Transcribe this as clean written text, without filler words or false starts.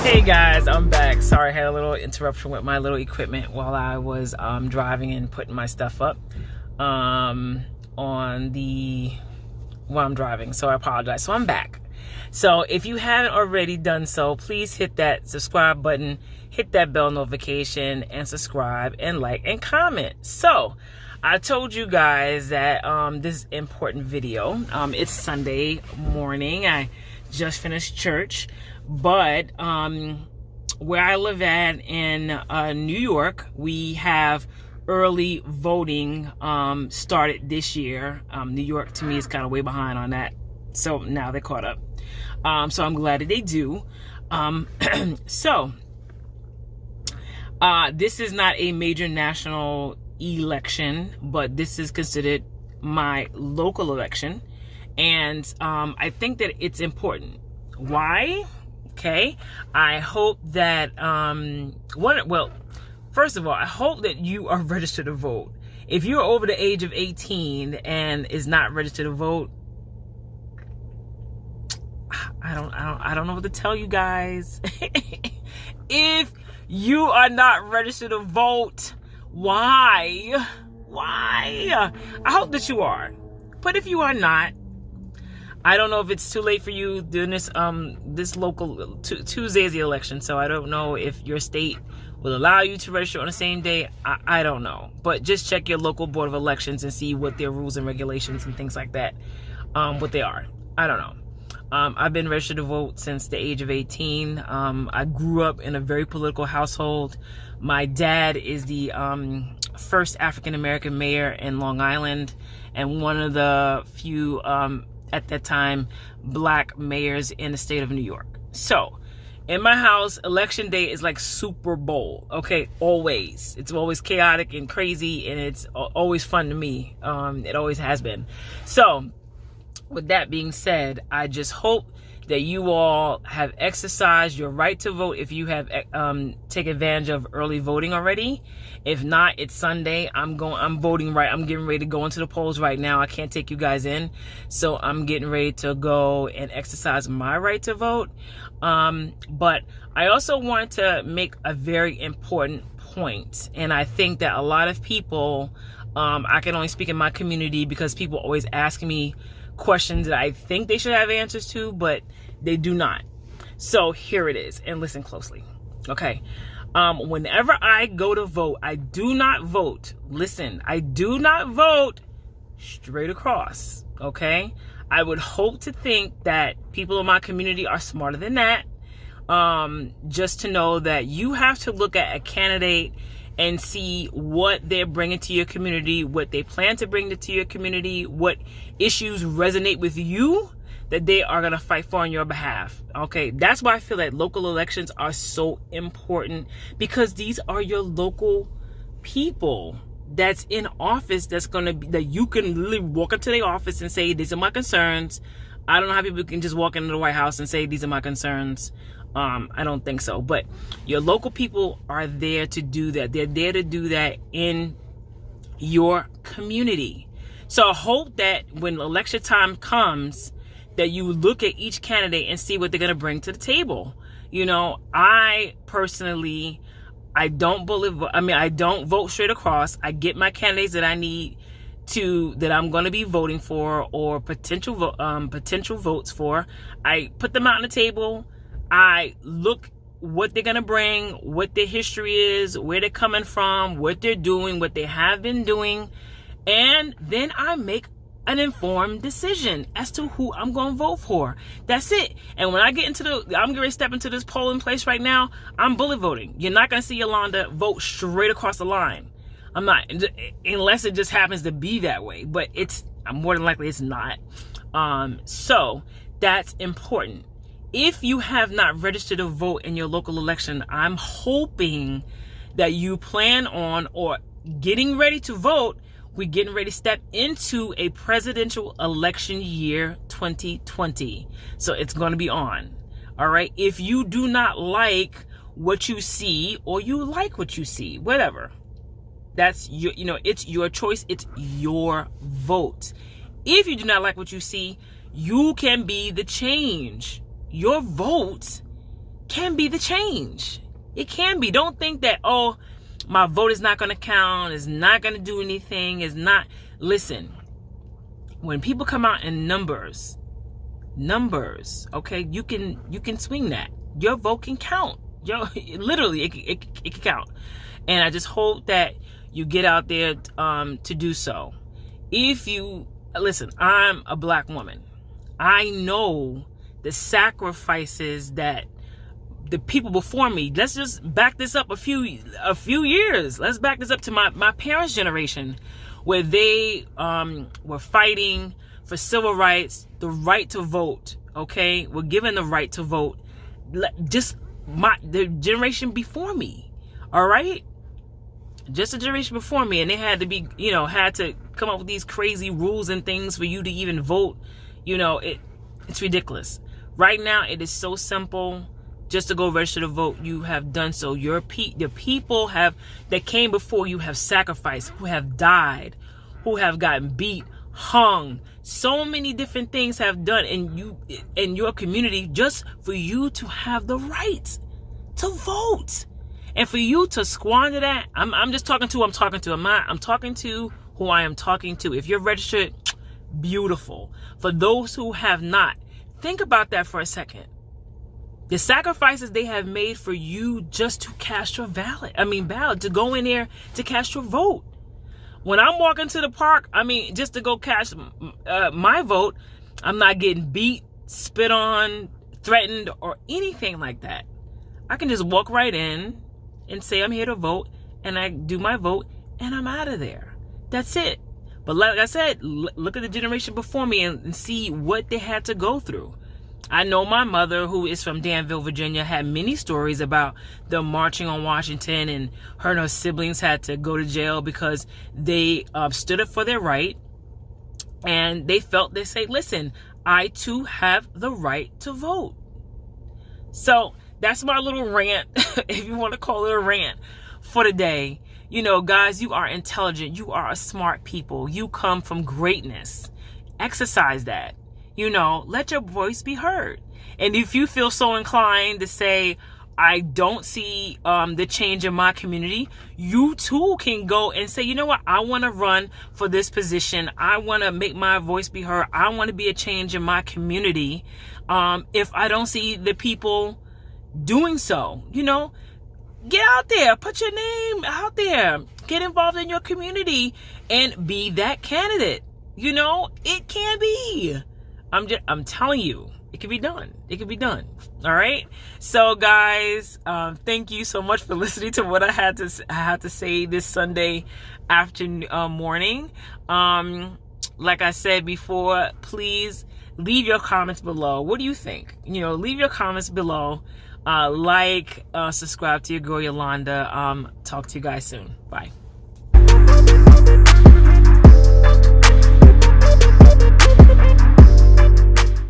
Hey guys, I'm back. Sorry, I had a little interruption with my little equipment while I was driving and putting my stuff up while I'm driving. So I apologize. So I'm back. So if you haven't already done so, please hit that subscribe button, hit that bell notification, and subscribe and like and comment. So I told you guys that this important video. It's Sunday morning. I just finished church. But where I live at in New York, we have early voting started this year. New York, to me, is kind of way behind on that. So now they're caught up. So I'm glad that they do. This is not a major national election, but this is considered my local election. And I think that it's important. Why? Okay, I hope that, first of all, I hope that you are registered to vote. If you're over the age of 18 and is not registered to vote, I don't know what to tell you guys. If you are not registered to vote, why? I hope that you are. But if you are not, I don't know if it's too late for you doing this local Tuesday is the election, so I don't know if your state will allow you to register on the same day. I don't know, but just check your local board of elections and see what their rules and regulations and things like that, what they are. I don't know. I've been registered to vote since the age of 18. I grew up in a very political household. My dad is the first African-American mayor in Long Island and one of the few at that time black mayors in the state of New York. So in my house, election day is like Super Bowl. Okay, always. It's always chaotic and crazy, and it's always fun to me. It always has been. So with that being said, I just hope that you all have exercised your right to vote if you have taken advantage of early voting already. If not, it's Sunday. I'm voting right. I'm getting ready to go into the polls right now. I can't take you guys in. So I'm getting ready to go and exercise my right to vote. But I also wanted to make a very important point. And I think that a lot of people, I can only speak in my community because people always ask me questions that I think they should have answers to, but they do not. So here it is, and listen closely. Okay. Whenever I go to vote, I do not vote. Listen, I do not vote straight across. Okay. I would hope to think that people in my community are smarter than that. Just to know that you have to look at a candidate and see what they're bringing to your community, what they plan to bring to your community, what issues resonate with you that they are going to fight for on your behalf. Okay, that's why I feel that local elections are so important, because these are your local people that's in office, that's going to be, that you can literally walk up to their office and say, these are my concerns. I don't know how people can just walk into the White House and say, these are my concerns. I don't think so. But your local people are there to do that. They're there to do that in your community. So I hope that when election time comes, that you look at each candidate and see what they're going to bring to the table. You know, I personally, I don't vote straight across. I get my candidates that I need to, that I'm going to be voting for, or potential votes for. I put them out on the table. I look what they're going to bring, what their history is, where they're coming from, what they're doing, what they have been doing. And then I make an informed decision as to who I'm going to vote for. That's it. And when I get into I'm getting ready to step into this polling place right now, I'm bullet voting. You're not going to see Yolanda vote straight across the line. I'm not, unless it just happens to be that way. But more than likely it's not. So that's important. If you have not registered to vote in your local election, I'm hoping that you plan on, or getting ready to vote. We're getting ready to step into a presidential election year 2020. So it's going to be on. All right. If you do not like what you see, or you like what you see, whatever, that's it's your choice. It's your vote. If you do not like what you see, you can be the change. Your vote can be the change. It can be. Don't think that, oh, my vote is not going to count, it's not going to do anything, it's not. Listen, when people come out in numbers, okay, you can swing that. Your vote can count. Literally, it can count. And I just hope that you get out there to do so. If you listen, I'm a black woman. I know the sacrifices that the people before me. Let's just back this up a few years. Let's back this up to my parents' generation, where they were fighting for civil rights, the right to vote. Okay, were given the right to vote. Just the generation before me. All right, just a generation before me, and they had to be, had to come up with these crazy rules and things for you to even vote. It's ridiculous. Right now, it is so simple. Just to go register to vote, you have done so. The people that came before you have sacrificed, who have died, who have gotten beat, hung. So many different things have done in your community just for you to have the right to vote. And for you to squander that, I'm just talking to who I'm talking to. I'm talking to who I am talking to. If you're registered, beautiful. For those who have not, think about that for a second. The sacrifices they have made for you just to cast your ballot, to go in there to cast your vote. When I'm walking to the park, just to go cast my vote, I'm not getting beat, spit on, threatened, or anything like that. I can just walk right in and say I'm here to vote, and I do my vote, and I'm out of there. That's it. But like I said, look at the generation before me and see what they had to go through. I know my mother, who is from Danville, Virginia, had many stories about them marching on Washington, and her siblings had to go to jail because they stood up for their right, and they say, listen, I too have the right to vote. So that's my little rant, if you want to call it a rant, for today. Guys, you are intelligent. You are a smart people. You come from greatness. Exercise that. Let your voice be heard. And if you feel so inclined to say, I don't see the change in my community, you too can go and say, you know what, I want to run for this position. I want to make my voice be heard. I want to be a change in my community. If I don't see the people doing so, get out there, put your name out there, get involved in your community and be that candidate. It can be. I'm telling you, it can be done. It can be done. All right. So guys, thank you so much for listening to what I had to say this Sunday afternoon, morning. Like I said before, please leave your comments below. What do you think? Leave your comments below. Subscribe to your girl Yolanda. Talk to you guys soon. Bye.